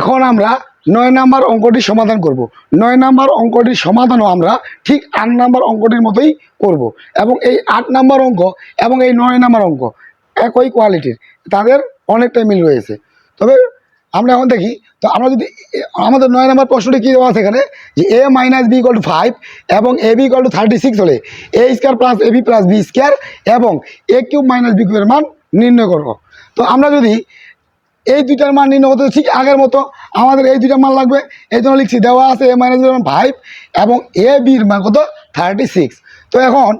এখন আমরা 9 নাম্বার অঙ্কটি সমাধান করব। 9 নাম্বার অঙ্কটির সমাধানও আমরা ঠিক 8 নাম্বার অঙ্কটির মতোই করব এবং এই 8 নাম্বার অঙ্ক এবং এই 9 নাম্বার অঙ্ক একই কোয়ালিটির, তাদের অনেকটা মিল রয়েছে। তবে আমরা এখন দেখি, তো আমরা যদি আমাদের 9 নাম্বার প্রশ্নটি কী দেওয়া আছে এখানে, যে a minus B equal to 5 এবং এ বি ইকুয়াল টু 36 হলে A square plus A B plus B square এবং এ কিউব মাইনাস বি কিউবের মান নির্ণয় করব। তো আমরা যদি এই দুইটার মান নির্ণয় করতে ঠিক আগের মতো আমাদের এই দুইটা মান লাগবে। এই জন্য লিখছি দেওয়া আছে a মাইনাস বি মান 5 এবং এ বির মান কত 36। তো এখন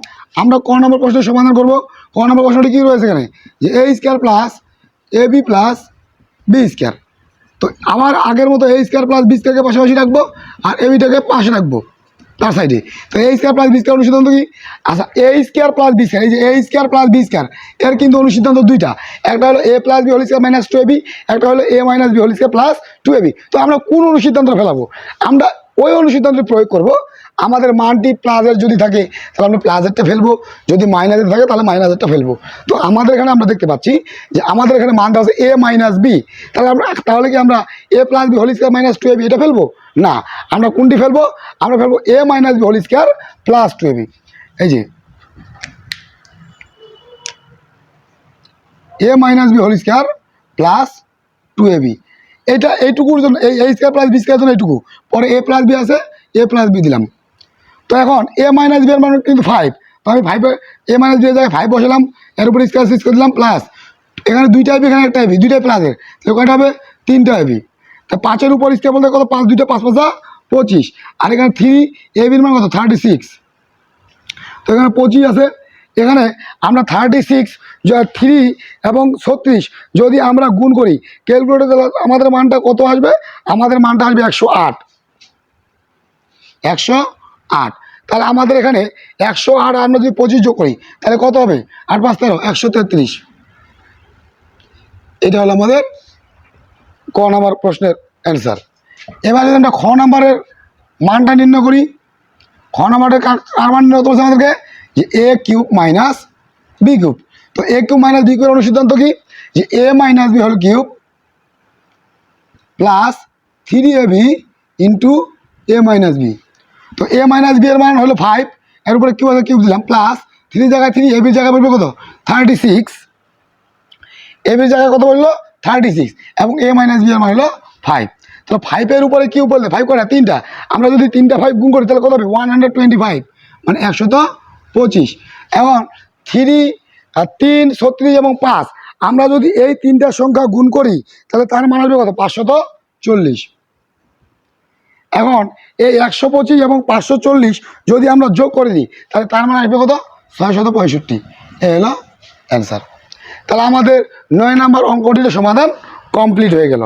আমরা ক নম্বর প্রশ্নের সমাধান করব। ক নম্বর প্রশ্নটি কী রয়েছে এখানে, যে A square plus A B plus B square. তো আমার আগের মতো এ স্কোয়ার প্লাস বি স্কোয়ারকে পাশাপাশি রাখবো আর এ বিটাকে পাশে রাখবো তার সাইডে। তো A square plus B square অনুসিদ্ধান্ত কি? আচ্ছা, A square plus B square, এই যে A square plus B square এর কিন্তু অনুসিদ্ধান্ত দুইটা, একটা হলো A plus B whole square minus 2ab, একটা হলো A minus B whole square plus 2ab। তো আমরা কোন অনুসিদ্ধান্ত ফেলাবো? আমরা ওই অনুসিদ্ধান্তটি প্রয়োগ করব। আমাদের মানটি প্লাসের যদি থাকে তাহলে আমরা প্লাসেরটা ফেলবো, যদি মাইনাসের থাকে তাহলে মাইনাসেরটা ফেলবো। তো আমাদের এখানে আমরা দেখতে পাচ্ছি যে আমাদের এখানে মানটা হচ্ছে এ মাইনাস বি, তাহলে কি আমরা A plus B whole square minus 2ab এটা ফেলবো না? আমরা কোনটি ফেলবো? আমরা ফেলবো A minus B whole square plus 2ab। এই যে A minus B whole square plus 2ab, এটা এইটুকুর জন্য এই স্কোয়ার প্লাস বি স্কোয়ার জন্য এইটুকু, পরে এ প্লাস বি আছে এ প্লাস বি দিলাম। তো এখন এ মাইনাস বি এর মান কিন্তু 5, তো আমি 5 এ মাইনাস বি এর জায়গায় 5 বসালাম, এর উপরে স্কোয়ার সিক্স করে দিলাম প্লাস এখানে 2টা এবি এখানে একটা এবি, 2টাই প্লাসের, তো কয়টা হবে 3টা এবি। তা 5-এর উপর স্কোয়ার বলতে কত, 5 2টা 5 5 25, আর এখানে 3 এবির মান কত 36। তো এখানে 25 আছে, এখানে আমরা 36 3 এবং 36 যদি আমরা গুণ করি ক্যালকুলেটর আমাদের মানটা কত আসবে? আমাদের মানটা আসবে 108। 108, তাহলে আমাদের এখানে 108 আমরা যদি 25 যোগ করি তাহলে কত হবে? 8 5 13 133। এটা হলো আমাদের ক নাম্বার প্রশ্নের অ্যান্সার। এবার যদি আমরা খ নাম্বারের মানটা নির্ণয় করি, খ নাম্বারের কার মান নির্ণয় করতে আমাদেরকে, যে এ কিউব মাইনাস বি কিউব। তো এ কিউব মাইনাস বি কিউবের অনুসিদ্ধান্ত কি? যে এ মাইনাস বি হল কিউব প্লাস 3ab ইন্টু এ মাইনাস বি। তো এ মাইনাস বি এর মান হলো 5, এর উপরে কিউব আছে কিউব দিলাম প্লাস 3 জায়গায় 3, এবির জায়গায় বলবে কত 36, এবির জায়গায় কত বললো 36 এবং এ মাইনাস বি এর মান হলো 5। তো 5-এর উপরে কিউব বললে 5 কটা 3টা, আমরা যদি 3টা 5 গুণ করি তাহলে কত হবে 125, মানে 125। এবং 3 আর 3 36 এবং 5 আমরা যদি এই 3টা সংখ্যা গুণ করি তাহলে তার মান আসবে কত 540। এখন এই 125 এবং 540 যদি আমরা যোগ করে দিই তাহলে তার মান আসবে কত 665। এই হলো অ্যান্সার। তাহলে আমাদের 9 নাম্বার অঙ্কটির সমাধান কমপ্লিট হয়ে গেল।